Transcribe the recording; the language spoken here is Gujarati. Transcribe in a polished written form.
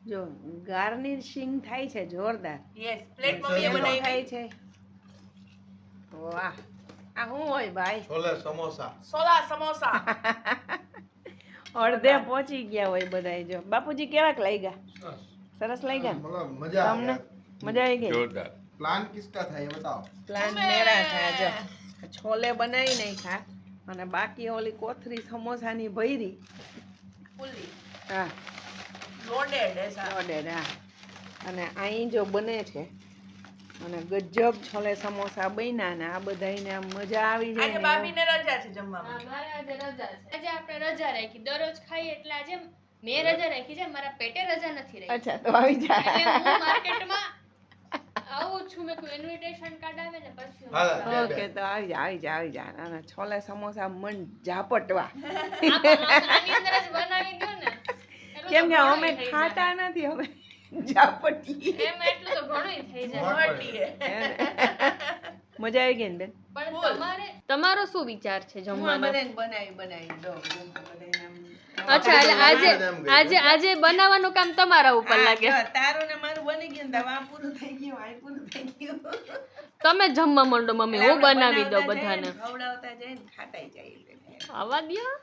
જો ગાર્નિશિંગ થાય છે જોરદાર. યસ પ્લેટ મમ્મીએ બનાવી થાય છે. વાહ, આ શું હોય ભાઈ? છોલે સમોસા. સોલા સમોસા. અડધે પહોંચી ગયા હોય બધાય. જો બાપુજી કેવાક લાગ્યા? સરસ લાગ્યા? મજા તમને મજા આવી ગઈ? જોરદાર. પ્લાન કિસકા થાય એ બતાવો. પ્લાન મેરા થયા. જો છોલે બનાવી નાખ્યા અને બાકી ઓલી કોથરી સમોસાની ભયરી. ફૂલી હા, લોડેડ એસા. લોડેડ. હા, અને અહીં જો બને છે અને ગજબ છોલે સમોસા બન્યા ને આ બધાને આમ મજા આવી આજે જાય. ભાભીને રજા છે જમવામાં. મારા આજે રજા છે. આજે આપણે રજા રાખી. દરરોજ ખાઈએ એટલે આજે મેં રજા રાખી છે. મારા પેટે રજા નથી રાખી. અચ્છા, તો આવી જાય. એટલે હું માર્કેટમાં આવું છું. મેં કોઈ ઇન્વિટેશન કાર્ડ આવે ને પછી હું હાલો. જાઉં. ઓકે, તો આવી જા આવી જા આવી જા. અને છોલે સમોસા મન ઝાપટવા. આની અંદર જ બનાવી દો ને એટલું કેમ તો કે ઘણુંય અમે થઈ ખાતા નથી હવે ઝાપટીએ. જાય. એમ એટલું તો ઘણુંય થઈ જાય. મોટીએ. મજા આવી ગઈ ને બેન? પણ તમારો શું વિચાર છે જમવાનો? બનાવી દો. અચ્છા, એટલે આજે બનાવવાનું કામ તમારા ઉપર લાગે. તારું ને મારું બની ગયું ને આ પૂરું થઈ ગયું, આ પૂરું થઈ ગયું. તમે જમવા માંડો મમ્મી, હું બનાવી દઉં બધાને. ખવડાવતા જાય ને ખાતાય જાય. આવા દ્યો.